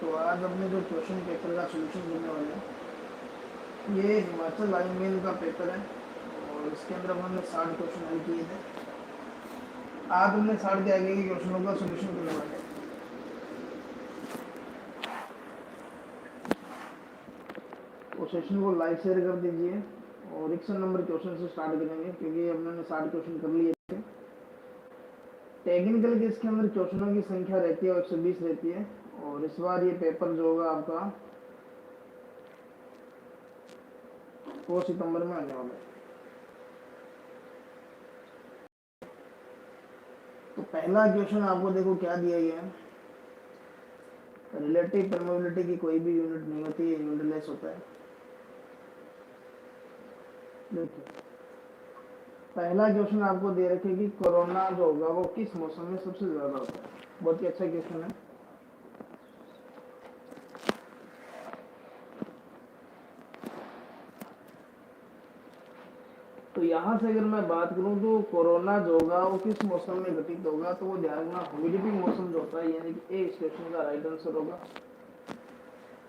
तो आज अपने जो क्वेश्चन पेपर का सोल्यूशन करने वाले हैं, ये हिमाचल आईएमएल का पेपर है और इसके अंदर हमने 60 क्वेश्चन हल किए थे। आज हमने 60 के आगे के क्वेश्चनों का सोल्यूशन करने वाले हैं। तो सेशन को लाइक शेयर कर दीजिए और 61 नंबर क्वेश्चन से स्टार्ट करेंगे क्योंकि हमने 60 क्वेश्चन कर लिए थे। टेक्निकल के इसके अंदर क्वेश्चनों की संख्या रहती है 120 रहती है और इस बार ये पेपर जो होगा आपका 2 सितंबर में आने वाला है। तो पहला क्वेश्चन आपको देखो क्या दिया गया है। रिलेटिव परमेबिलिटी की कोई भी यूनिट नहीं होती, ये यूनिटलेस होता है। देखिए पहला क्वेश्चन आपको दे रखे कि कोरोना जो होगा वो किस मौसम में सबसे ज्यादा होता है। बहुत ही अच्छा क्वेश्चन है। तो यहाँ से अगर मैं बात करूँ तो कोरोना जो होगा वो किस मौसम में घटित होगा, तो वो ध्यान रखना ह्यूमिडिटी मौसम जो होता है, यानी कि ए इस क्वेश्चन का राइट आंसर होगा।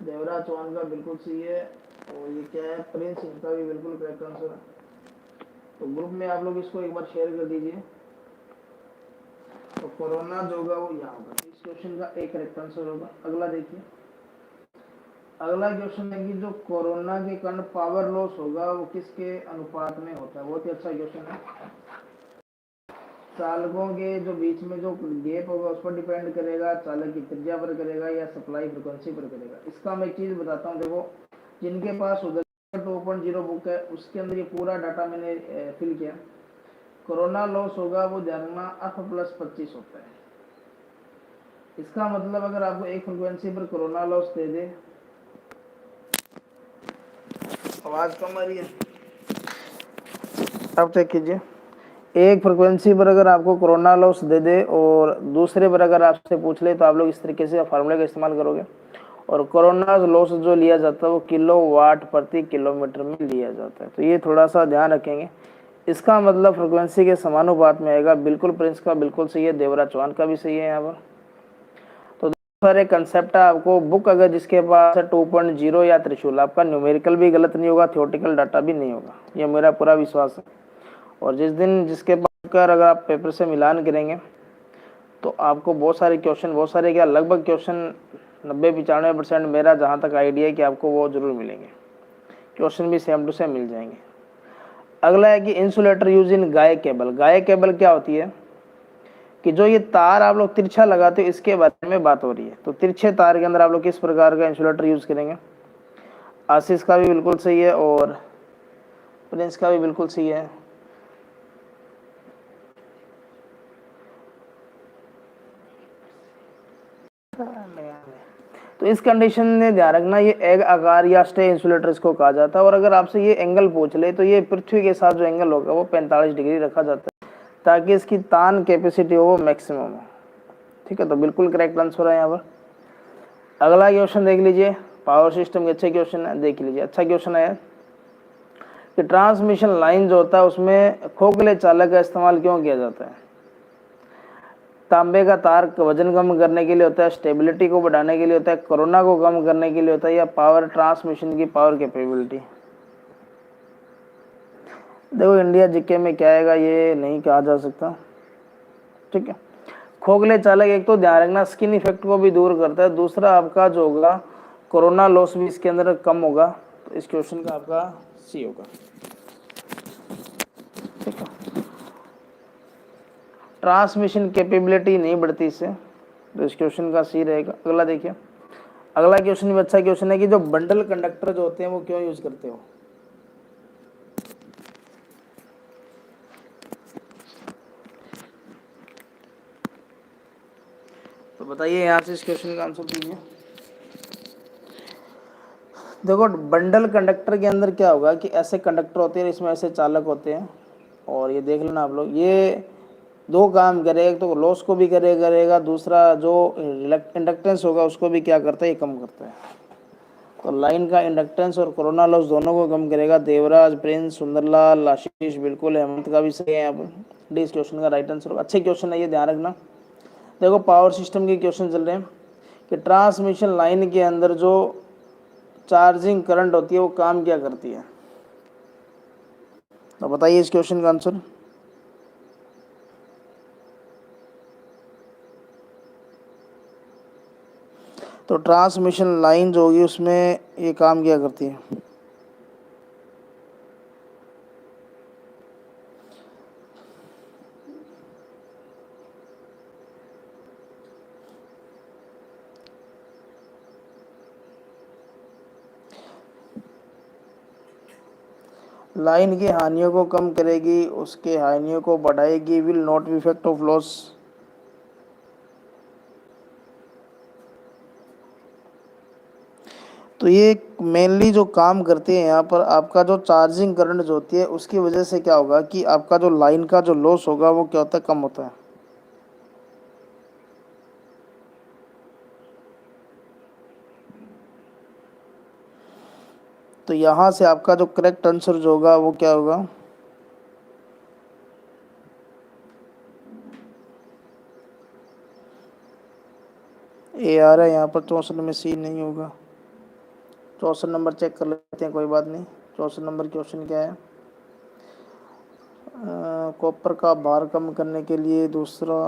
देवराज चौहान का बिल्कुल सही है और ये क्या है, प्रिंस इनका भी बिल्कुल करेक्ट आंसर है। तो ग्रुप में आप लोग इसको एक बार शेयर कर दीजिए। तो कोरोना जो होगा वो यहाँ होगा, इस क्वेश्चन का एक करेक्ट आंसर होगा। अगला देखिए, अगला क्वेश्चन है कि जो कोरोना के कारण पावर लॉस होगा वो किसके अनुपात में होता है। बहुत ही अच्छा क्वेश्चन है। चालकों के जो बीच में जो गैप होगा उस पर डिपेंड करेगा, चालक की त्रिज्या पर करेगा या सप्लाई फ्रिक्वेंसी पर करेगा। इसका मैं एक चीज बताता हूँ। देखो जिनके पास 2.0 बुक है उसके अंदर ये पूरा डाटा मैंने फिल किया। कोरोना लॉस होगा वो ध्यान रखना F+25 होता है। इसका मतलब अगर आपको एक फ्रिक्वेंसी पर कोरोना लॉस दे दे, आवाज कम आ रही है, अब चेक कीजिए। एक फ्रिक्वेंसी पर अगर आपको कोरोना लॉस दे दे और दूसरे पर अगर आपसे पूछ ले तो आप लोग इस तरीके से फार्मूले का इस्तेमाल करोगे और कोरोना लॉस जो लिया जाता है वो किलोवाट प्रति किलोमीटर में लिया जाता है। तो ये थोड़ा सा ध्यान रखेंगे। इसका मतलब फ्रिक्वेंसी के समानुपात में आएगा। बिल्कुल प्रिंस का बिल्कुल सही है, देवराज चौहान का भी सही है यहाँ पर। तो सारे कंसेप्ट है आपको बुक अगर जिसके पास 2.0 या त्रिशूल, आपका न्यूमेरिकल भी गलत नहीं होगा, थियोटिकल डाटा भी नहीं होगा, ये मेरा पूरा विश्वास है। और जिस दिन जिसके पास अगर आप पेपर से मिलान करेंगे तो आपको बहुत सारे क्वेश्चन, बहुत सारे क्या लगभग क्वेश्चन 90-95% मेरा जहाँ तक आइडिया है कि आपको वो जरूर मिलेंगे। क्वेश्चन भी सेम टू सेम मिल जाएंगे। अगला है कि insulator use in guy cable. Guy cable क्या होती है कि जो ये तार आप लोग तिरछा लगाते हो, इसके बारे में बात हो रही है। तो तिरछे तार के अंदर आप लोग किस प्रकार का इंसुलेटर यूज करेंगे। आशीष का भी बिल्कुल सही है और प्रिंस का भी बिल्कुल सही है। तो इस कंडीशन में ध्यान रखना, ये एग आकार या स्टे इंसुलेटर इसको कहा जाता है। और अगर आपसे ये एंगल पूछ ले तो ये पृथ्वी के साथ जो एंगल होगा वो 45 डिग्री रखा जाता है ताकि इसकी तान कैपेसिटी हो वो मैक्सिमम हो। ठीक है, तो बिल्कुल करेक्ट आंसर है यहाँ पर। अगला क्वेश्चन देख लीजिए, पावर सिस्टम के अच्छे क्वेश्चन है, देख लीजिए। अच्छा क्वेश्चन है कि ट्रांसमिशन लाइन जो होता है उसमें खोखले चालक का इस्तेमाल क्यों किया जाता है। तांबे का तार वजन कम करने के लिए होता है, स्टेबिलिटी को बढ़ाने के लिए होता है, कोरोना को कम करने के लिए होता है, या पावर ट्रांसमिशन की पावर कैपेबिलिटी। देखो इंडिया जीके में क्या आएगा ये नहीं कहा जा सकता। ठीक है, खोखले चालक एक तो ध्यान रखना स्किन इफेक्ट को भी दूर करता है, दूसरा आपका जो होगा कोरोना लॉस भी इसके अंदर कम होगा। तो इस क्वेश्चन का आपका सी होगा। ठीक है, ट्रांसमिशन कैपेबिलिटी नहीं बढ़ती इससे, तो इस क्वेश्चन का सी रहेगा। अगला देखिए, अगला क्वेश्चन भी अच्छा क्वेश्चन है कि जो बंडल कंडक्टर जो होते हैं वो क्यों यूज करते हो। तो बताइए यहाँ से इस क्वेश्चन का आंसर दीजिए। देखो बंडल कंडक्टर के अंदर क्या होगा कि ऐसे कंडक्टर होते हैं, इसमें ऐसे चालक होते हैं और ये देख लेना आप लोग, ये दो काम करेगा, एक तो लॉस को भी करेगा, दूसरा जो इंडक्टेंस होगा उसको भी क्या करता है, ये कम करता है। तो लाइन का इंडक्टेंस और कोरोना लॉस दोनों को कम करेगा। देवराज, प्रिंस, सुंदरलाल, आशीष बिल्कुल, हेमंत का भी सही है यहाँ पर। डी इस क्वेश्चन का राइट आंसर होगा। अच्छे क्वेश्चन है ये, ध्यान रखना। देखो पावर सिस्टम के क्वेश्चन चल रहे हैं कि ट्रांसमिशन लाइन के अंदर जो चार्जिंग करंट होती है वो काम क्या करती है। तो बताइए इस क्वेश्चन का आंसर। तो ट्रांसमिशन लाइन जो होगी उसमें ये काम क्या करती है। लाइन की हानियों को कम करेगी, उसके हानियों को बढ़ाएगी, will not be effect of loss. तो ये मेनली जो काम करती है यहाँ पर, आपका जो चार्जिंग करंट जो होती है उसकी वजह से क्या होगा कि आपका जो लाइन का जो लॉस होगा वो क्या होता है, कम होता है। तो यहाँ से आपका जो करेक्ट आंसर जो होगा वो क्या होगा, ए आ रहा है यहाँ पर। 64 में सी नहीं होगा। 64 नंबर चेक कर लेते हैं, कोई बात नहीं। 64 नंबर क्वेश्चन क्या है, कॉपर का भार कम करने के लिए दूसरा।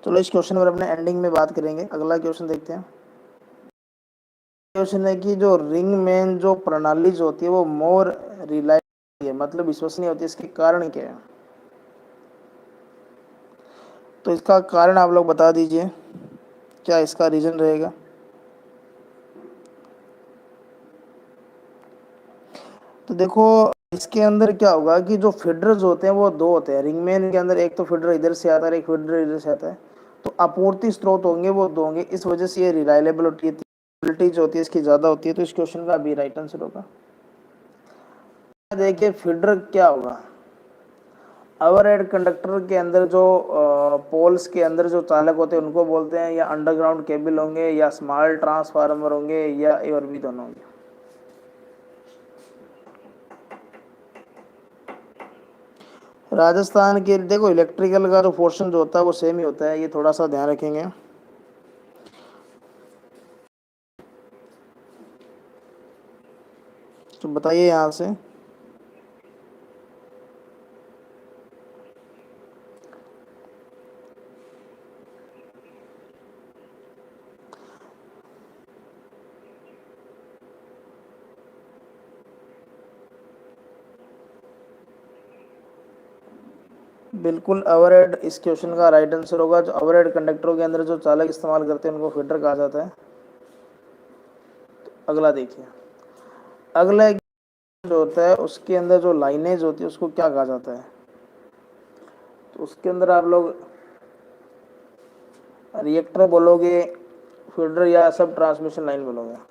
चलो इस क्वेश्चन पर अपने एंडिंग में बात करेंगे। अगला क्वेश्चन देखते हैं। क्वेश्चन है कि जो रिंग में जो प्रणाली जो होती है वो मोर रिलायबल है, मतलब विश्वसनीय होती है, इसके कारण क्या है। तो इसका कारण आप लोग बता दीजिए, क्या इसका रीजन रहेगा। तो देखो इसके अंदर क्या होगा कि जो फीडर्स होते हैं वो दो होते हैं रिंगमैन के अंदर, एक तो फीडर इधर से आता है, एक फीडर इधर से आता है। तो आपूर्ति स्रोत होंगे वो दो होंगे, इस वजह से ये रिलायबिलिटी जो होती है इसकी ज़्यादा होती है। तो इस क्वेश्चन का अभी राइट आंसर होगा। देखिए फीडर क्या होगा, ओवरहेड कंडक्टर के अंदर जो पोल्स के अंदर जो चालक होते हैं उनको बोलते हैं, या अंडरग्राउंड केबल होंगे, या स्मॉल ट्रांसफार्मर होंगे, या ए और बी दोनों होंगे। राजस्थान के देखो इलेक्ट्रिकल का जो पोर्शन जो होता है वो सेम ही होता है, ये थोड़ा सा ध्यान रखेंगे। तो बताइए यहाँ से। बिल्कुल ओवरहेड इस क्वेश्चन का राइट आंसर होगा। जो ओवरहेड कंडक्टरों के अंदर जो चालक इस्तेमाल करते हैं उनको फीडर कहा जाता है। तो अगला देखिए, अगला जो होता है उसके अंदर जो लाइनेज होती है उसको क्या कहा जाता है। तो उसके अंदर आप लोग रिएक्टर बोलोगे, फीडर या सब ट्रांसमिशन लाइन बोलोगे।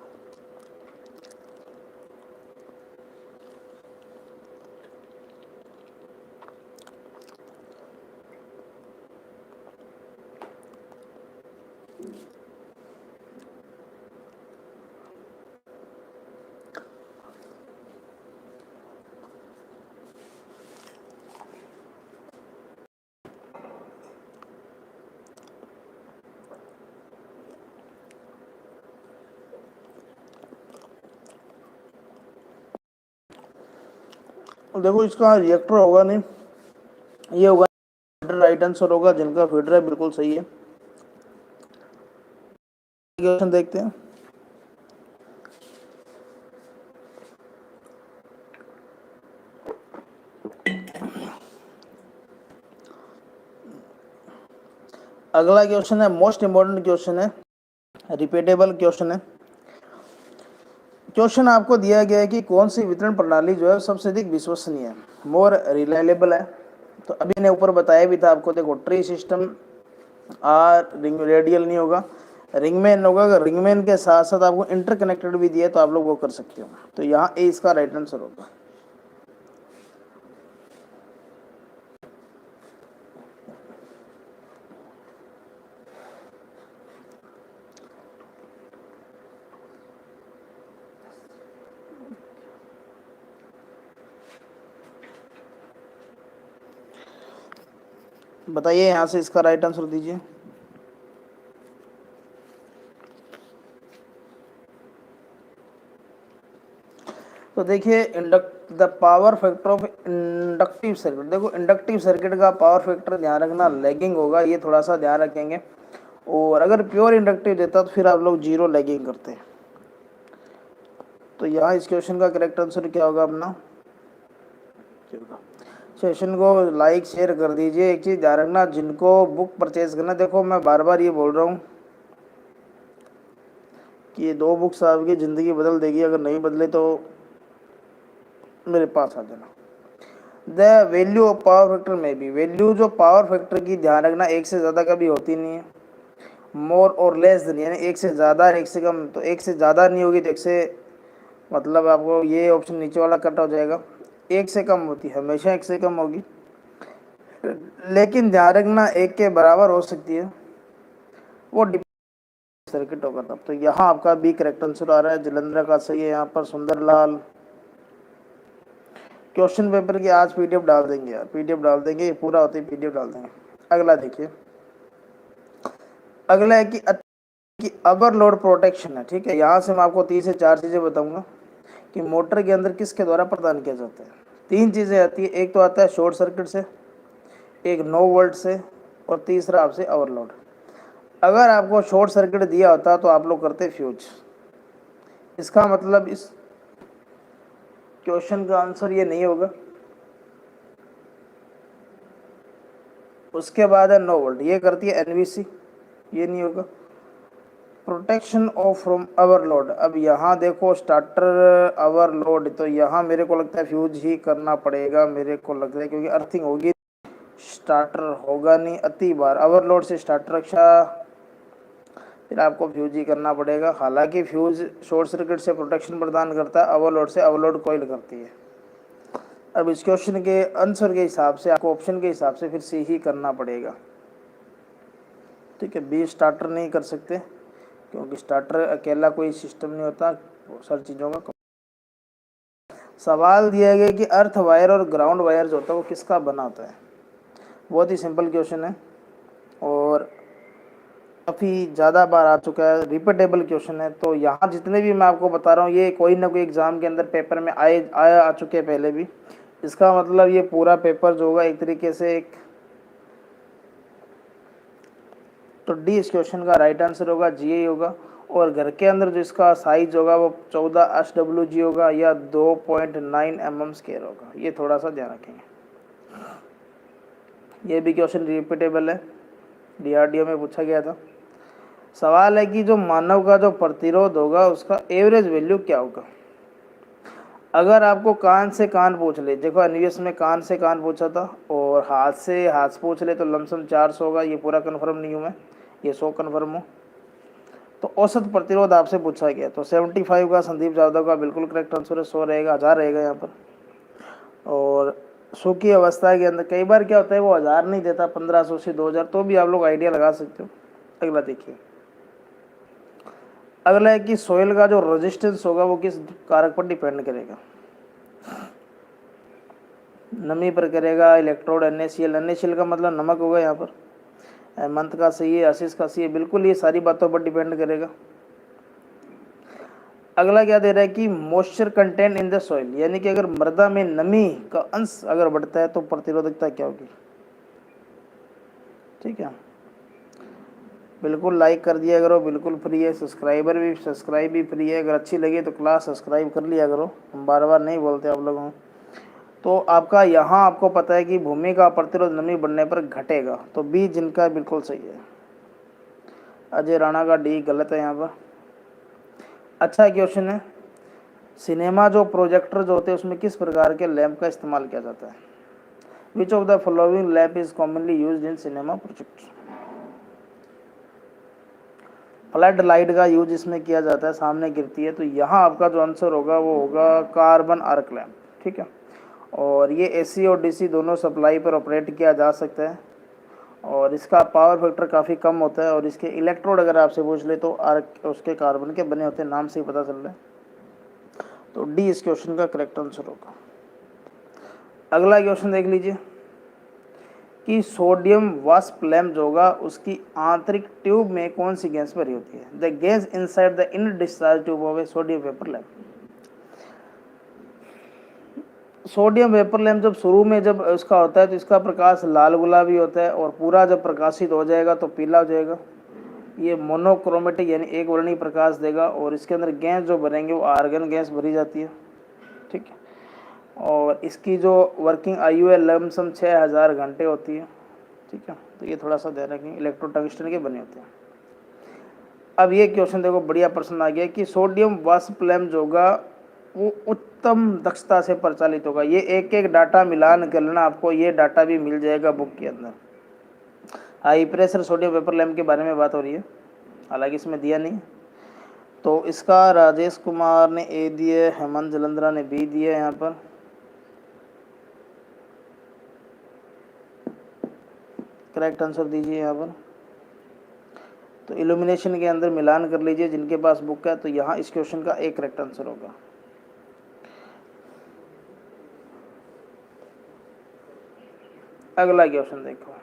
देखो इसका रिएक्टर होगा नहीं, ये होगा फीडर। राइट आंसर होगा, जिनका फीडर है बिल्कुल सही है। क्वेश्चन देखते हैं। अगला क्वेश्चन है मोस्ट इंपॉर्टेंट क्वेश्चन है, रिपीटेबल क्वेश्चन है। क्वेश्चन आपको दिया गया है कि कौन सी वितरण प्रणाली जो है सबसे अधिक विश्वसनीय है, मोर रिलायबल है। तो अभी ने ऊपर बताया भी था आपको, देखो tree system, R ring radial नहीं होगा, रिंगमैन होगा, अगर रिंगमैन के साथ साथ आपको इंटरकनेक्टेड भी दिया तो आप लोग वो कर सकते हो। तो यहाँ ए इसका राइट आंसर होगा। बताइए यहाँ से इसका राइट आंसर दीजिए। तो देखिए the power factor of inductive circuit, देखो इंडक्टिव सर्किट का पावर फैक्टर ध्यान रखना लैगिंग होगा, ये थोड़ा सा ध्यान रखेंगे। और अगर प्योर इंडक्टिव देता तो फिर आप लोग जीरो लैगिंग करते हैं। तो यहाँ इस क्वेश्चन का करेक्ट आंसर क्या होगा अपना। सेशन को लाइक शेयर कर दीजिए। एक चीज़ ध्यान रखना, जिनको बुक परचेज करना, देखो मैं बार बार ये बोल रहा हूँ कि ये 2 बुक्स आपकी ज़िंदगी बदल देगी, अगर नहीं बदले तो मेरे पास आ जाना। The value of power factor में भी, वैल्यू जो पावर फैक्टर की ध्यान रखना एक से ज़्यादा कभी होती नहीं है, मोर और लेस देन, यानी एक से ज़्यादा और एक से कम। तो एक से ज़्यादा नहीं होगी तो एक से, मतलब आपको ये ऑप्शन नीचे वाला कट हो जाएगा। एक से कम होती है, हमेशा एक से कम होगी, लेकिन ध्यान रखना एक के बराबर हो सकती है, वो सर्किट होगा तब। तो यहाँ आपका बी करेक्ट आंसर आ रहा है, जलंधर का सही है यहाँ पर। सुंदरलाल, क्वेश्चन पेपर की आज पीडीएफ डाल देंगे यार, पीडीएफ डाल देंगे, ये पूरा होते ही पीडीएफ डाल देंगे। अगला देखिए, अगला है कि अवर लोड प्रोटेक्शन है, ठीक है। यहाँ से मैं आपको 3 से 4 चीज़ें बताऊंगा कि मोटर के अंदर किसके द्वारा प्रदान किया जाता है। 3 चीज़ें आती है, एक तो आता है शॉर्ट सर्किट से, एक नो वोल्ट से, और तीसरा आपसे ओवरलोड। अगर आपको शॉर्ट सर्किट दिया होता तो आप लोग करते फ्यूज। इसका मतलब इस क्वेश्चन का आंसर ये नहीं होगा। उसके बाद है नो वोल्ट, ये करती है एनवीसी, ये नहीं होगा। प्रोटेक्शन ऑफ फ्रॉम ओवरलोड, अब यहाँ देखो स्टार्टर ओवरलोड, तो यहाँ मेरे को लगता है फ्यूज ही करना पड़ेगा, मेरे को लगता है, क्योंकि अर्थिंग होगी, स्टार्टर होगा नहीं। अति बार ओवरलोड से स्टार्टर रक्षा, फिर आपको फ्यूज ही करना पड़ेगा। हालांकि फ्यूज शॉर्ट सर्किट से प्रोटेक्शन प्रदान करता है, ओवरलोड से ओवरलोड कॉइल करती है। अब इस क्वेश्चन के आंसर के हिसाब से आपको ऑप्शन के हिसाब से फिर सी ही करना पड़ेगा, ठीक है। बी स्टार्टर नहीं कर सकते, क्योंकि स्टार्टर अकेला कोई सिस्टम नहीं होता, सारी चीज़ों का। सवाल दिया गया कि अर्थ वायर और ग्राउंड वायर जो होता है वो किसका बना होता है। बहुत ही सिंपल क्वेश्चन है और काफ़ी ज़्यादा बार आ चुका है, रिपीटेबल क्वेश्चन है। तो यहाँ जितने भी मैं आपको बता रहा हूँ ये कोई ना कोई एग्ज़ाम के अंदर पेपर में आ चुके हैं पहले भी। इसका मतलब ये पूरा पेपर जो होगा एक तरीके से एक, तो डी इस क्वेश्चन का राइट आंसर होगा, जी होगा। और घर के अंदर जो इसका साइज होगा वो 14 SWG होगा या 2.9 mm स्क्वायर होगा, ये थोड़ा सा ध्यान रखेंगे। ये भी क्वेश्चन रिपीटेबल है, DRDO में पूछा गया था। सवाल है कि जो मानव का जो प्रतिरोध होगा उसका एवरेज वैल्यू क्या होगा। अगर आपको कान से कान पूछ ले, देखो एनवीएस में कान से कान पूछा था, और हाथ से हाथ पूछ ले तो लमसम 400 होगा, ये पूरा कन्फर्म नहीं हूँ मैं, ये 100 कन्फर्म हो। तो औसत प्रतिरोध आपसे पूछा गया, तो 75 का संदीप जाधव का बिल्कुल करेक्ट आंसर है। 100 रहेगा, 1000 रहेगा यहाँ पर। और सूखी अवस्था के अंदर कई बार क्या होता है वो 1000 नहीं देता, 1500 से 2000, तो भी आप लोग आइडिया लगा सकते हो। अगला देखिए, अगला है कि सोइल का जो रेजिस्टेंस होगा वो किस कारक पर डिपेंड करेगा। नमी पर करेगा, इलेक्ट्रोड, NaCl, NaCl का मतलब नमक होगा यहाँ पर। हेमंत का सही है, आशीष का सही है, बिल्कुल ये सारी बातों पर डिपेंड करेगा। अगला क्या दे रहा है कि moisture content in the soil, यानी कि अगर मृदा में नमी का अंश अगर बढ़ता है तो प्रतिरोधकता क्या होगी, ठीक है। बिल्कुल लाइक कर दिया करो, बिल्कुल फ्री है। सब्सक्राइब भी फ्री है। अगर अच्छी लगे तो क्लास सब्सक्राइब कर लिया करो, हम बार बार नहीं बोलते आप लोगों। तो आपका यहाँ आपको पता है कि भूमि का प्रतिरोध नमी बढ़ने पर घटेगा, तो बी जिनका बिल्कुल सही है। अजय राणा का डी गलत है यहाँ पर। अच्छा क्वेश्चन है, सिनेमा जो प्रोजेक्टर जो होते हैं उसमें किस प्रकार के लैंप का इस्तेमाल किया जाता है। Which of the following lamp is commonly used in cinema projector. Flood light का यूज इसमें किया जाता है, सामने गिरती है। तो यहाँ आपका जो आंसर होगा वो होगा कार्बन आर्क लैम्प। ठीक है, और ये एसी और डीसी दोनों सप्लाई पर ऑपरेट किया जा सकता है और इसका पावर फैक्टर काफ़ी कम होता है और इसके इलेक्ट्रोड अगर आपसे पूछ ले तो आर्क उसके कार्बन के बने होते हैं, नाम से ही पता चल रहा है। तो डी इस क्वेश्चन का करेक्ट आंसर होगा। अगला क्वेश्चन देख लीजिए कि सोडियम वाष्प लैंप जो होगा उसकी आंतरिक ट्यूब में कौन सी गैस भरी होती है। The gas inside the in discharge tube of A sodium vapour lamp. Sodium vapour lamp जब शुरू में जब उसका होता है तो इसका प्रकाश लाल गुलाबी होता है और पूरा जब प्रकाशित हो जाएगा तो पीला हो जाएगा। ये मोनोक्रोमेटिक यानी एक वर्णीय प्रकाश देगा और इसके अंदर गैस जो भरेंगे वो आर्गन गैस भरी जाती है। ठीक है, और इसकी जो वर्किंग आयु है लमसम 6000 घंटे होती है। ठीक है, तो ये थोड़ा सा ध्यान रखेंगे, इलेक्ट्रोटंगस्टन के बने होते हैं। अब ये क्वेश्चन देखो, बढ़िया प्रश्न आ गया कि सोडियम वाष्प लैंप जो होगा वो उत्तम दक्षता से परिचालित होगा। ये एक एक डाटा मिलान कर लेना, आपको ये डाटा भी मिल जाएगा बुक के अंदर। High pressure sodium vapour lamp के बारे में बात हो रही है, हालांकि इसमें दिया नहीं। तो इसका राजेश कुमार ने ए दिए, हेमंत जलंधरा ने बी दिए। यहाँ पर करेक्ट आंसर दीजिए यहाँ पर। तो इल्यूमिनेशन के अंदर मिलान कर लीजिए जिनके पास बुक है, तो यहाँ इस क्वेश्चन का एक करेक्ट आंसर होगा। अगला क्वेश्चन देखो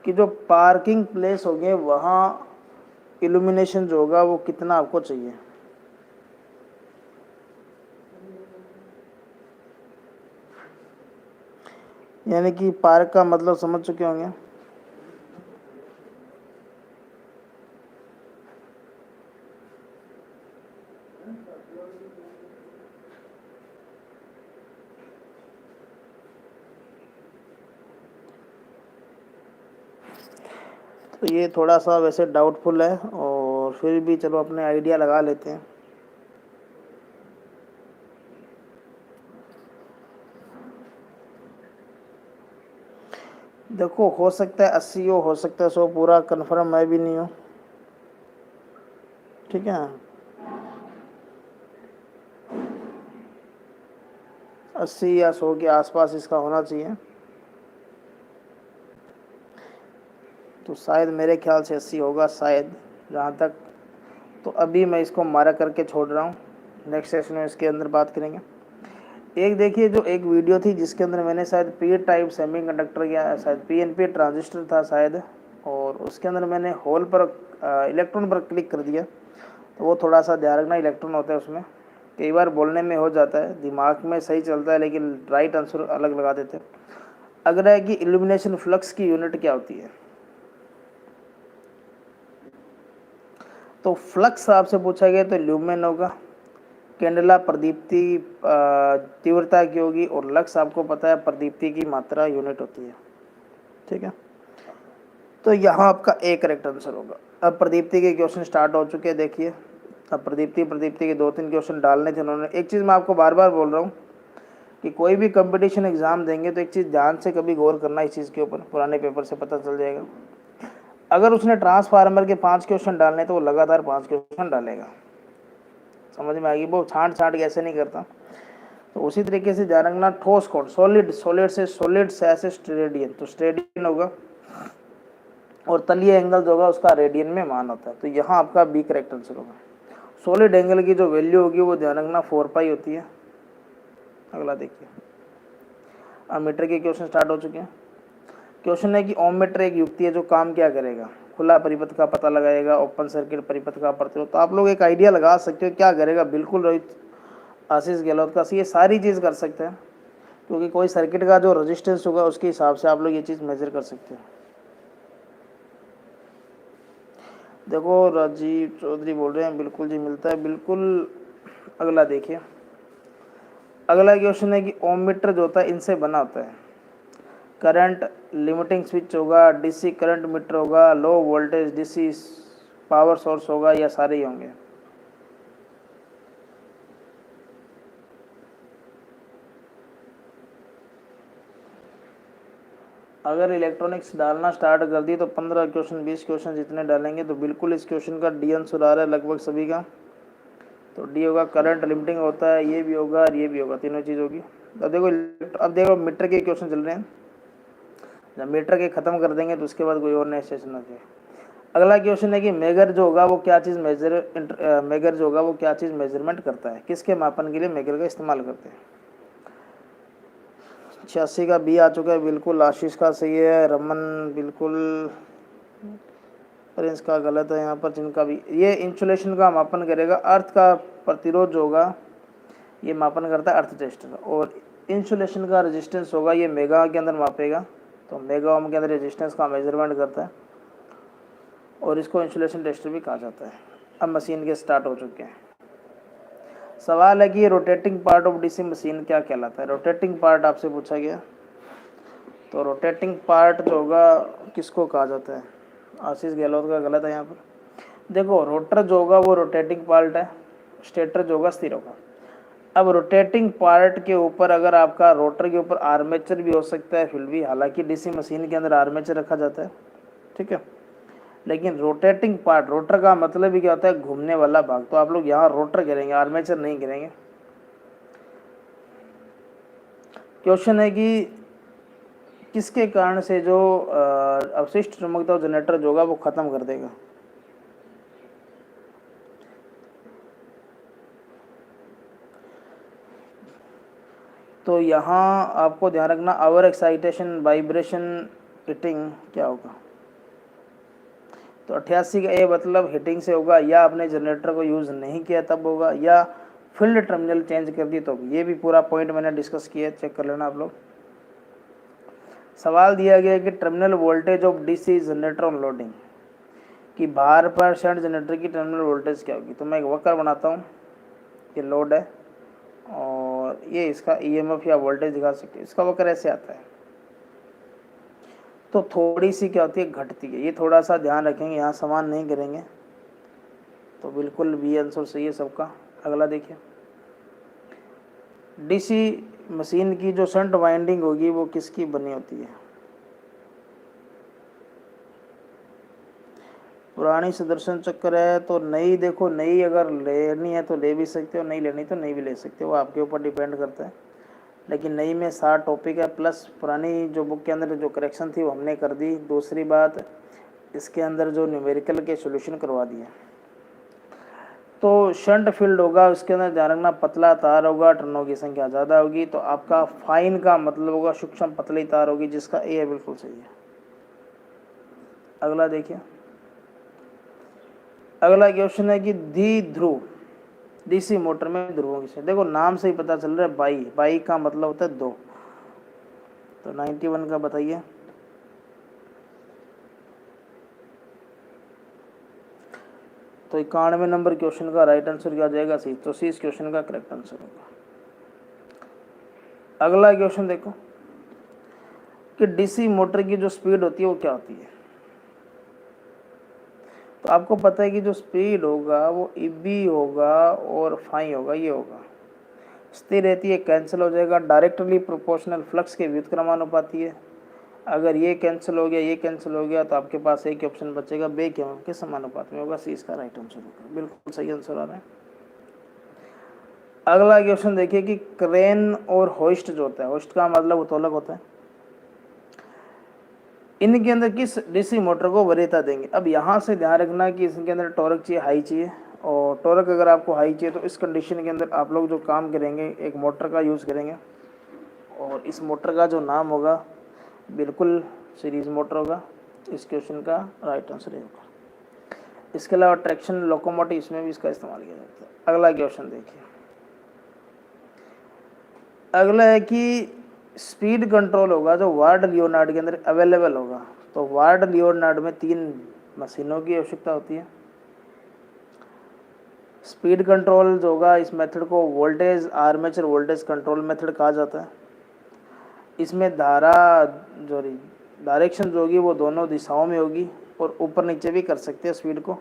कि जो पार्किंग प्लेस होंगे वहाँ इल्यूमिनेशन जो होगा वो कितना आपको चाहिए। यानी कि पार्क का मतलब समझ चुके होंगे। तो ये थोड़ा सा वैसे डाउटफुल है और फिर भी चलो अपने आइडिया लगा लेते हैं। देखो हो सकता है 80 हो सकता है 100, पूरा कंफर्म मैं भी नहीं हूँ। ठीक है, 80 या 100 के आसपास इसका होना चाहिए। तो शायद मेरे ख्याल से 80 होगा शायद, जहाँ तक। तो अभी मैं इसको मार्क करके छोड़ रहा हूँ, नेक्स्ट सेशन में इसके अंदर बात करेंगे। एक देखिए जो एक वीडियो थी जिसके अंदर मैंने शायद पी टाइप सेमीकंडक्टर या शायद पीएनपी ट्रांजिस्टर था शायद, और उसके अंदर मैंने होल पर इलेक्ट्रॉन पर क्लिक कर दिया। तो वो थोड़ा सा ध्यान रखना, इलेक्ट्रॉन होता है उसमें, कई बार बोलने में हो जाता है, दिमाग में सही चलता है लेकिन राइट आंसर अलग लगा देते हैं। अगर है कि इल्यूमिनेशन फ्लक्स की यूनिट क्या होती है, तो फ्लक्स आपसे पूछा गया तो ल्यूमेन होगा। कैंडला प्रदीप्ति तीव्रता की होगी और लक्स आपको पता है प्रदीप्ति की मात्रा यूनिट होती है। ठीक है, तो यहाँ आपका एक करेक्ट आंसर होगा। अब प्रदीप्ति के क्वेश्चन स्टार्ट हो चुके हैं, देखिए। अब प्रदीप्ति के 2-3 क्वेश्चन डालने थे उन्होंने। एक चीज़ मैं आपको बार बार बोल रहा हूँ कि कोई भी कंपटीशन एग्जाम देंगे तो एक चीज़ ध्यान से कभी गौर करना इस चीज़ के ऊपर, पुराने पेपर से पता चल जाएगा। अगर उसने ट्रांसफार्मर के 5 क्वेश्चन डालने तो वो लगातार 5 क्वेश्चन डालेगा। समझ में आएगी, वो छांट छांट कैसे नहीं करता। तो उसी तरीके से ध्यान रखना, ठोस कौन, सॉलिड, सॉलिड से ऐसे स्टेडियन, तो स्टेडियन होगा और तलीय एंगल जो होगा उसका रेडियन में मान होता है। तो यहाँ आपका बी करेक्ट आंसर होगा। सॉलिड एंगल की जो वैल्यू होगी वो ध्यान रखना 4 पाई होती है। अगला देखिए, अब मीटर के क्वेश्चन स्टार्ट हो चुके हैं। क्वेश्चन है कि ओम मीटर एक युक्ति है जो काम क्या करेगा, खुला परिपथ का पता लगाएगा, ओपन सर्किट परिपथ का प्रतिरोध। तो आप लोग एक आइडिया लगा सकते हो क्या करेगा, बिल्कुल रोहित आशीष गहलोत का, ये सारी चीज़ कर सकते हैं क्योंकि कोई सर्किट का जो रेजिस्टेंस होगा उसके हिसाब से आप लोग ये चीज़ मेजर कर सकते हैं। देखो राजीव चौधरी बोल रहे हैं बिल्कुल जी मिलता है, बिल्कुल। अगला देखिए, अगला क्वेश्चन है कि ओम मीटर जो होता है इनसे बना होता है। करंट लिमिटिंग स्विच होगा, डीसी करंट मीटर होगा, low voltage DC power source होगा, या सारे ही होंगे। अगर इलेक्ट्रॉनिक्स डालना स्टार्ट कर दी तो 15 क्वेश्चन 20 क्वेश्चन जितने डालेंगे तो बिल्कुल इस क्वेश्चन का डी आंसर आ रहा है लगभग सभी का। तो डी होगा, करंट लिमिटिंग होता है, ये भी होगा और ये भी होगा, तीनों चीज़ होगी। अब देखो मीटर के क्वेश्चन चल रहे हैं, जब मीटर के ख़त्म कर देंगे तो उसके बाद कोई और नया सेशन आ जाए। अगला क्वेश्चन है कि मेगर जो होगा वो क्या चीज़ मेगर जो होगा वो क्या चीज़ मेजरमेंट करता है, किसके मापन के लिए मेगर का इस्तेमाल करते हैं। 86 का बी आ चुका है, बिल्कुल आशीष का सही है, रमन बिल्कुल, प्रिंस का गलत है यहाँ पर, जिनका भी। ये इंसुलेशन का मापन करेगा, अर्थ का प्रतिरोध जो होगा ये मापन करता है अर्थ टेस्टर, और इंसुलेशन का रेजिस्टेंस होगा ये मेगा के अंदर मापेगा, तो मेगा ओम के अंदर रेजिस्टेंस का मेजरमेंट करता है, और इसको इंसुलेशन टेस्टर भी कहा जाता है। अब मशीन के स्टार्ट हो चुके हैं। सवाल है कि rotating part of DC machine क्या कहलाता है। रोटेटिंग पार्ट आपसे पूछा गया, तो रोटेटिंग पार्ट जो होगा किसको कहा जाता है। आशीष गहलोत का गलत है यहाँ पर। देखो रोटर जो होगा वो रोटेटिंग पार्ट है, स्टेटर जो होगा स्थिर होगा। अब रोटेटिंग पार्ट के ऊपर अगर आपका रोटर के ऊपर आर्मेचर भी हो सकता है, फिर भी, हालांकि डीसी मशीन के अंदर आर्मेचर रखा जाता है, ठीक है, लेकिन रोटेटिंग पार्ट, रोटर का मतलब ही क्या होता है, घूमने वाला भाग, तो आप लोग यहाँ रोटर गिरेंगे, आर्मेचर नहीं गिरेंगे। क्वेश्चन है कि किसके कारण से जो अवशिष्ट चुंबकत्व जनरेटर जो होगा वो खत्म कर देगा। तो यहाँ आपको ध्यान रखना, ओवर एक्साइटेशन, वाइब्रेशन, हिटिंग क्या होगा। तो 88 का ए मतलब हिटिंग से होगा, या आपने जनरेटर को यूज़ नहीं किया तब होगा, या फील्ड टर्मिनल चेंज कर दी तो। ये भी पूरा पॉइंट मैंने डिस्कस किया, चेक कर लेना आप लोग। सवाल दिया गया कि terminal voltage of DC generator on loading, कि भार पर शंट जनरेटर की टर्मिनल वोल्टेज क्या होगी। तो मैं एक वक्र बनाता हूँ, ये लोड है और ये इसका ईएमएफ या वोल्टेज दिखा सकते हैं। इसका वक्र ऐसे आता है, तो थोड़ी सी क्या होती है, घटती है। ये थोड़ा सा ध्यान रखेंगे, यहाँ समान नहीं करेंगे, तो बिल्कुल बी आंसर सही है सबका। अगला देखिए, डीसी मशीन की जो शंट वाइंडिंग होगी वो किसकी बनी होती है। पुरानी सुदर्शन चक्र है, तो नई, देखो नई अगर लेनी है तो ले भी सकते हो, नहीं लेनी तो नहीं भी ले सकते हो, वो आपके ऊपर डिपेंड करता है। लेकिन नई में 60 टॉपिक है, प्लस पुरानी जो बुक के अंदर जो करेक्शन थी वो हमने कर दी। दूसरी बात, इसके अंदर जो न्यूमेरिकल के सॉल्यूशन करवा दिए। तो शंट फील्ड होगा, उसके अंदर ध्यान रखना पतला तार होगा, टर्नों की संख्या ज़्यादा होगी, तो आपका फाइन का मतलब होगा सूक्ष्म पतली तार होगी, जिसका ए है, बिल्कुल सही है। अगला देखिए, अगला क्वेश्चन है कि द्विध्रुव डीसी मोटर में ध्रुवों की संख्या। देखो नाम से ही पता चल रहा है, बाई, बाई का मतलब होता है 2। तो 91 का बताइए। तो 91 नंबर क्वेश्चन का राइट आंसर क्या जाएगा, सी। तो सी इस क्वेश्चन का करेक्ट आंसर होगा। अगला क्वेश्चन देखो कि डीसी मोटर की जो स्पीड होती है वो क्या होती है। तो आपको पता है कि जो स्पीड होगा वो ईबी होगा और फाई होगा, ये होगा, स्थिर रहती है, कैंसिल हो जाएगा, डायरेक्टली प्रोपोर्शनल फ्लक्स के व्युत्क्रमानुपाती है। अगर ये कैंसिल हो गया, ये कैंसिल हो गया, तो आपके पास एक ऑप्शन बचेगा, बे के समानुपात में होगा, सी इसका राइट आंसर होगा। बिल्कुल सही आंसर आ रहा है। अगला क्वेश्चन देखिए कि क्रेन और होइस्ट जो होता है, होइस्ट का मतलब उत्तोलक होता है, इनके अंदर किस डीसी मोटर को वरीयता देंगे। अब यहाँ से ध्यान रखना कि इसके अंदर टॉर्क चाहिए, हाई चाहिए, और टॉर्क अगर आपको हाई चाहिए तो इस कंडीशन के अंदर आप लोग जो काम करेंगे, एक मोटर का यूज़ करेंगे, और इस मोटर का जो नाम होगा बिल्कुल सीरीज मोटर होगा। इस क्वेश्चन का राइट आंसर होगा। इसके अलावा ट्रैक्शन लोकोमोटिव, इसमें भी इसका इस्तेमाल किया जाता है। अगला क्वेश्चन देखिए, अगला है कि स्पीड कंट्रोल होगा जो वार्ड लियोनार्ड के अंदर अवेलेबल होगा। तो वार्ड लियोनार्ड में 3 मशीनों की आवश्यकता होती है। स्पीड कंट्रोल जो होगा, इस मेथड को voltage armature voltage control method कहा जाता है। इसमें धारा जो डायरेक्शन जो होगी वो दोनों दिशाओं में होगी, और ऊपर नीचे भी कर सकते हैं स्पीड को।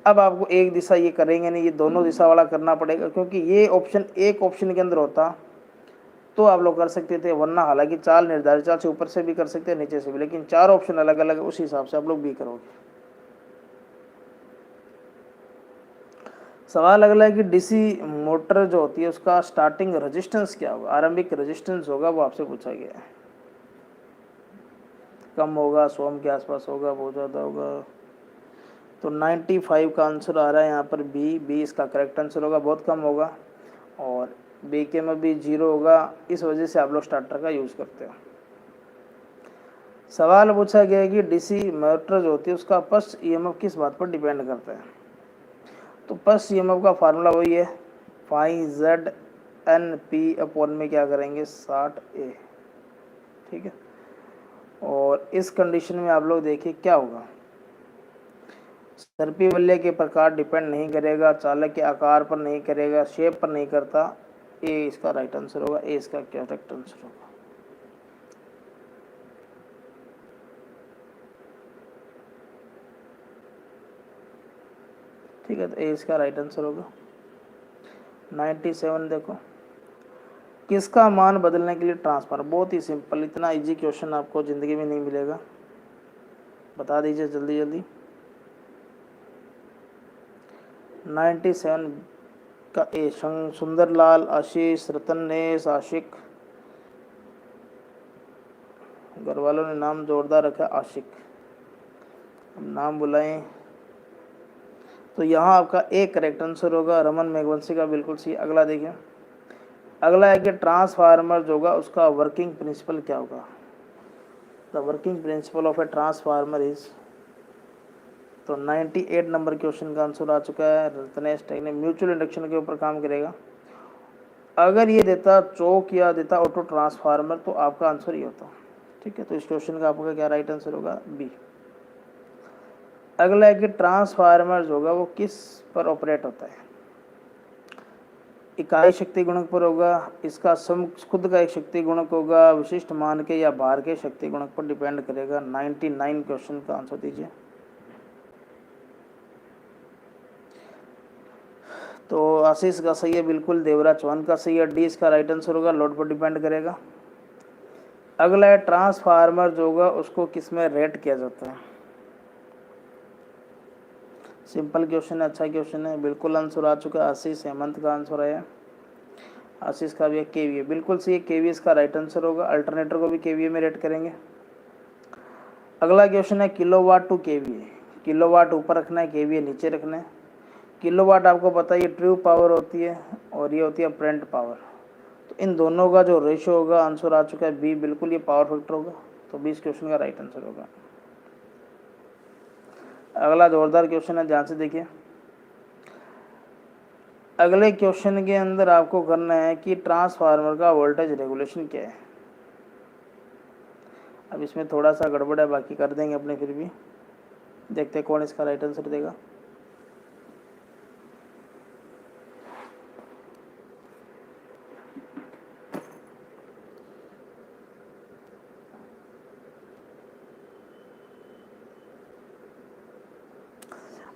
अब आपको एक दिशा ये करेंगे नहीं, ये दोनों दिशा वाला करना पड़ेगा, क्योंकि ये ऑप्शन एक ऑप्शन के अंदर होता तो आप लोग कर सकते थे, वरना हालांकि चाल निर्धारित चाल से ऊपर से भी कर सकते हैं, नीचे से भी, लेकिन 4 ऑप्शन अलग अलग है, उस हिसाब से आप लोग बी करोगे। सवाल अगला है कि डीसी मोटर जो होती है उसका स्टार्टिंग रेजिस्टेंस क्या होगा, आरंभिक रेजिस्टेंस होगा, वो आपसे पूछा गया है। कम होगा, 100 ओम के आसपास होगा, बहुत ज़्यादा होगा। तो 95 का आंसर आ रहा है यहाँ पर बी इसका करेक्ट आंसर होगा, बहुत कम होगा। और बी के में भी 0 होगा, इस वजह से आप लोग स्टार्टर का यूज़ करते हो। सवाल पूछा गया है कि डीसी मोटर जो होती है उसका पल्स ईएमएफ किस बात पर डिपेंड करता है। तो पल्स ईएमएफ का फार्मूला वही है, phi Z N P upon में क्या करेंगे 60A, ठीक है। और इस कंडीशन में आप लोग देखिए क्या होगा, सर्पी बल्ले के प्रकार डिपेंड नहीं करेगा, चालक के आकार पर नहीं करेगा, शेप पर नहीं करता। ए इसका राइट आंसर होगा, ए इसका क्या करेक्ट आंसर होगा। ठीक है, तो ए इसका राइट आंसर होगा। 97 देखो, किसका मान बदलने के लिए ट्रांसफर, बहुत ही सिंपल, इतना इजी क्वेश्चन आपको ज़िंदगी में नहीं मिलेगा, बता दीजिए जल्दी जल्दी। 97 का ए, सुंदरलाल, आशीष, रतनेश, आशिक, घर वालों ने नाम जोरदार रखा आशिक, हम नाम बुलाएं तो यहाँ आपका एक करेक्ट आंसर होगा, रमन मेघवंशी का बिल्कुल सही। अगला देखिए, अगला है कि ट्रांसफार्मर जो होगा उसका वर्किंग प्रिंसिपल क्या होगा। The working principle of a transformer is, तो 98 नंबर क्वेश्चन का आंसर आ चुका है। रत्नेश टेक ने म्यूचुअल इंडक्शन के ऊपर काम करेगा। अगर ये देता चौक या देता ऑटो ट्रांसफार्मर तो आपका आंसर ये होता, ठीक है। तो इस क्वेश्चन का आपका क्या राइट आंसर होगा, बी। अगला है कि ट्रांसफार्मर जो होगा वो किस पर ऑपरेट होता है, इकाई शक्ति गुणक पर होगा, इसका खुद का एक शक्ति गुणक होगा, विशिष्ट मान के या भार के शक्ति गुणक पर डिपेंड करेगा। 99 क्वेश्चन का आंसर दीजिए। तो आशीष का सही है बिल्कुल, देवराज चौहान का सही है, डी इसका राइट आंसर होगा, लोड पर डिपेंड करेगा। अगला है ट्रांसफार्मर जो होगा उसको किस में रेट किया जाता है। सिंपल क्वेश्चन है, अच्छा क्वेश्चन है, बिल्कुल आंसर आ चुका है। आशीष हेमंत का आंसर है, आशीष का भी केवीए बिल्कुल सही है, केवीए इसका राइट आंसर होगा। अल्टरनेटर को भी केवीए में रेट करेंगे। अगला क्वेश्चन है किलोवाट टू केवीए, किलोवाट ऊपर रखना है, केवीए नीचे रखना है। किलोवाट आपको पता है ये ट्रू पावर होती है और ये होती है अपरेंट पावर, तो इन दोनों का जो रेशियो होगा, आंसर आ चुका है बी, बिल्कुल ये पावर फैक्टर होगा, तो बी इस क्वेश्चन का राइट आंसर होगा। अगला जोरदार क्वेश्चन है, ध्यान से देखिए। अगले क्वेश्चन के अंदर आपको करना है कि ट्रांसफार्मर का वोल्टेज रेगुलेशन क्या है। अब इसमें थोड़ा सा गड़बड़ है, बाकी कर देंगे अपने, फिर भी देखते हैं कौन इसका राइट आंसर देगा।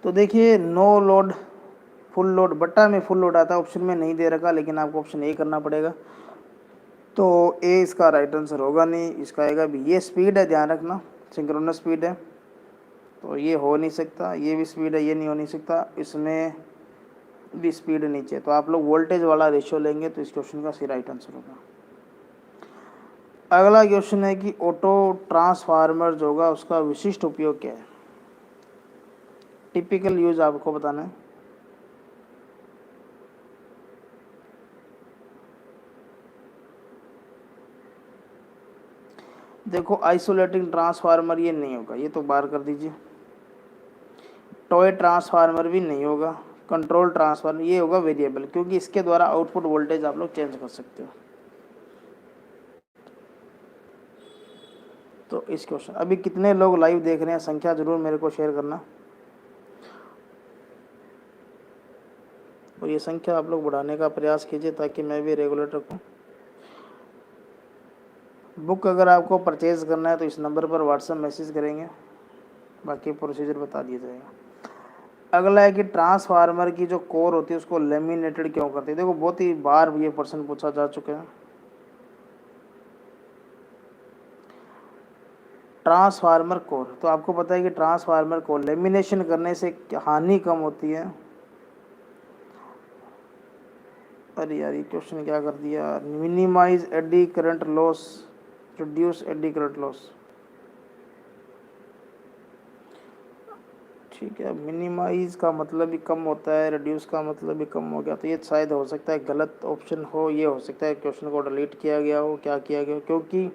तो देखिए, नो लोड फुल लोड, बट्टा में फुल लोड आता है, ऑप्शन में नहीं दे रखा, लेकिन आपको ऑप्शन ए करना पड़ेगा। तो ए इसका राइट आंसर होगा नहीं, इसका आएगा बी। ये स्पीड है, ध्यान रखना, सिंक्रोनस स्पीड है, तो ये हो नहीं सकता। ये भी स्पीड है, ये नहीं हो नहीं सकता, इसमें भी स्पीड नीचे, तो आप लोग वोल्टेज वाला रेशियो लेंगे, तो इस क्वेश्चन का सी राइट आंसर होगा। अगला क्वेश्चन है कि ऑटो ट्रांसफार्मर जो होगा उसका विशिष्ट उपयोग क्या है, टिपिकल यूज आपको बताना है। देखो, आइसोलेटिंग ट्रांसफार्मर ये नहीं होगा, ये तो बाहर कर दीजिए। टॉय ट्रांसफार्मर भी नहीं होगा। कंट्रोल ट्रांसफार्मर ये होगा वेरिएबल, क्योंकि इसके द्वारा आउटपुट वोल्टेज आप लोग चेंज कर सकते हो। तो इस क्वेश्चन, अभी कितने लोग लाइव देख रहे हैं, संख्या जरूर मेरे को शेयर करना, और ये संख्या आप लोग बढ़ाने का प्रयास कीजिए ताकि मैं भी रेगुलर रखूँ। बुक अगर आपको परचेज़ करना है तो इस नंबर पर व्हाट्सएप मैसेज करेंगे, बाकी प्रोसीजर बता दिया जाएगा। अगला है कि ट्रांसफार्मर की जो कोर होती है उसको लेमिनेटेड क्यों करते हैं। देखो, बहुत ही बार ये प्रश्न पूछा जा चुका है। ट्रांसफार्मर कोर, तो आपको पता है कि ट्रांसफार्मर कोर लेमिनेशन करने से हानि कम होती है। अरे यार ये क्वेश्चन क्या कर दिया, minimise eddy current loss, reduce eddy current loss. ठीक है, मिनिमाइज का मतलब भी कम होता है, रिड्यूस का मतलब भी कम हो गया, तो ये शायद हो सकता है गलत ऑप्शन हो, ये हो सकता है क्वेश्चन को डिलीट किया गया हो, क्या किया गया हो, क्योंकि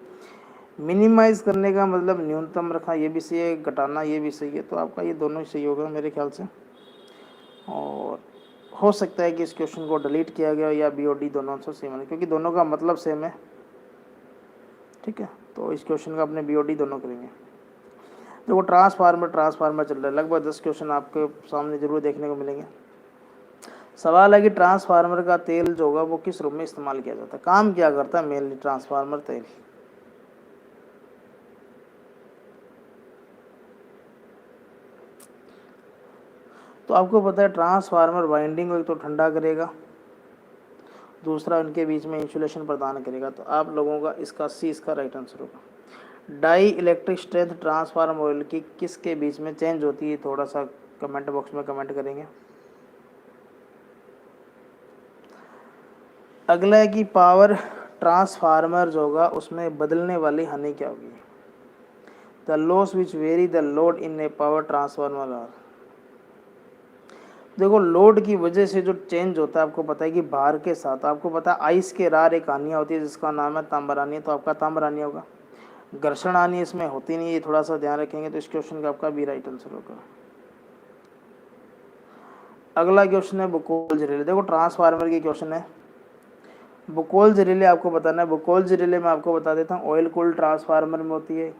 मिनिमाइज करने का मतलब न्यूनतम रखना ये भी सही है, घटाना ये भी सही है, तो आपका ये दोनों ही सही होगा मेरे ख्याल से। और हो सकता है कि इस क्वेश्चन को डिलीट किया गया या BOD दोनों से सेम है, क्योंकि दोनों का मतलब सेम है। ठीक है, तो इस क्वेश्चन का अपने BOD दोनों करेंगे। देखो ट्रांसफार्मर चल रहा है, लगभग 10 क्वेश्चन आपके सामने जरूर देखने को मिलेंगे। सवाल है कि ट्रांसफार्मर का तेल जो होगा वो किस रूप में इस्तेमाल किया जाता है, काम क्या करता है मेनली ट्रांसफार्मर तेल। तो आपको पता है ट्रांसफार्मर वाइंडिंग को एक तो ठंडा करेगा, दूसरा उनके बीच में इंसुलेशन प्रदान करेगा, तो आप लोगों का इसका सी इसका राइट आंसर होगा। Dielectric strength transformer oil की किसके बीच में चेंज होती है, थोड़ा सा कमेंट बॉक्स में कमेंट करेंगे। अगला है कि पावर ट्रांसफार्मर जो होगा उसमें बदलने वाली हानि क्या होगी। The loss which vary the load in a power transformer are. देखो लोड की वजह से जो चेंज होता है, आपको पता है कि भार के साथ, आपको पता है आइस के रार एक आनिया होती है जिसका नाम है ताम्बरानी, तो आपका ताम्बरानिया होगा। घर्षण आनी इसमें होती नहीं है, थोड़ा सा ध्यान रखेंगे, तो इस क्वेश्चन का आपका भी राइट आंसर होगा। अगला क्वेश्चन है बुकोल्ज रिले। देखो ट्रांसफार्मर की क्वेश्चन है, बुकोल्ज रिले आपको बताना है। बुकोल्ज रिले में आपको बता देता हूँ, ऑयल कूल्ड ट्रांसफार्मर में होती है,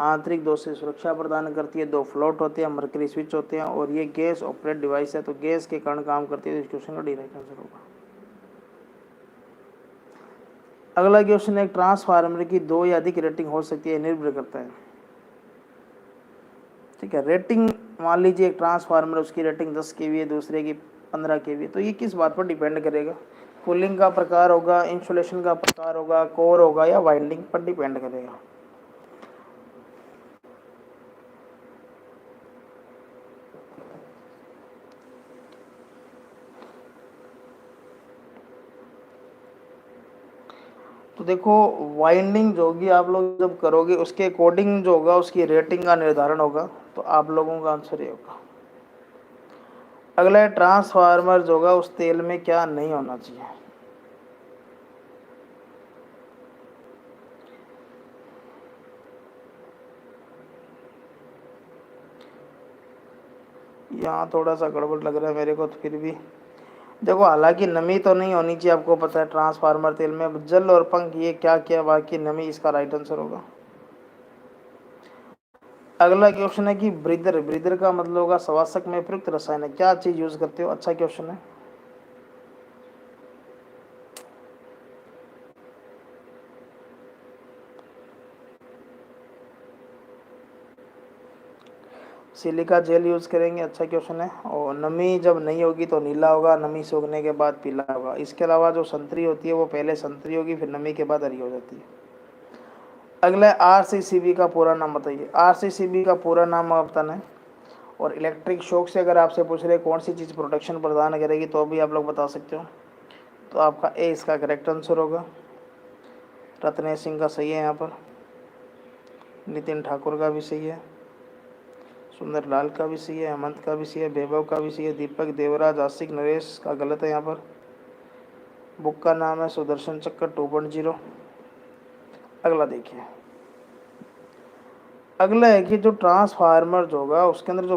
आंतरिक दोष से सुरक्षा प्रदान करती है, 2 फ्लोट होते हैं, मर्करी स्विच होते हैं, और ये गैस ऑपरेट डिवाइस है, तो गैस के कारण काम करती है, तो इस क्वेश्चन का डायरेक्ट आंसर होगा। अगला क्वेश्चन है ट्रांसफार्मर की 2 या अधिक रेटिंग हो सकती है, निर्भर करता है। ठीक है, रेटिंग मान लीजिए एक ट्रांसफार्मर उसकी रेटिंग 10 kV है, दूसरे की 15 kV, तो ये किस बात पर डिपेंड करेगा, कूलिंग का प्रकार होगा, इंसुलेशन का प्रकार होगा, कोर होगा, या वाइंडिंग पर डिपेंड करेगा। तो देखो वाइंडिंग जो होगी आप लोग जब करोगे उसके अकॉर्डिंग जो होगा उसकी रेटिंग का निर्धारण होगा, तो आप लोगों का आंसर ये होगा। अगला है ट्रांसफार्मर जो होगा उस तेल में क्या नहीं होना चाहिए। यहाँ थोड़ा सा गड़बड़ लग रहा है मेरे को, तो फिर भी देखो, हालांकि नमी तो नहीं होनी चाहिए, आपको पता है ट्रांसफार्मर तेल में जल और पंख ये क्या क्या बाकी नमी, इसका राइट आंसर होगा। अगला क्वेश्चन है कि ब्रीदर, ब्रीदर का मतलब होगा श्वासक में प्रयुक्त रसायन है, क्या चीज यूज करते हो। अच्छा क्वेश्चन है। सिलिका जेल यूज करेंगे, अच्छा क्वेश्चन है। और नमी जब नहीं होगी तो नीला होगा, नमी सूखने के बाद पीला होगा। इसके अलावा जो संतरी होती है वो पहले संतरी होगी, फिर नमी के बाद हरी हो जाती है। अगला RCCB का पूरा नाम बताइए। RCCB का पूरा नाम आप बताना है। और इलेक्ट्रिक शॉक से अगर आपसे पूछ रहे कौन सी चीज़ प्रोटेक्शन प्रदान करेगी, तो भी आप लोग बता सकते हो, तो आपका ए इसका करेक्ट आंसर होगा। रत्नेश सिंह का सही है, यहाँ पर नितिन ठाकुर का भी सही है, सुंदर लाल का भी सही है, हेमंत का भी सही है, वैभव का भी सही है, दीपक, देवराज, आशिक, नरेश का गलत है यहाँ पर। बुक का नाम है सुदर्शन चक्कर 2.0। अगला देखिए, अगला है कि जो ट्रांसफार्मर जो होगा उसके अंदर जो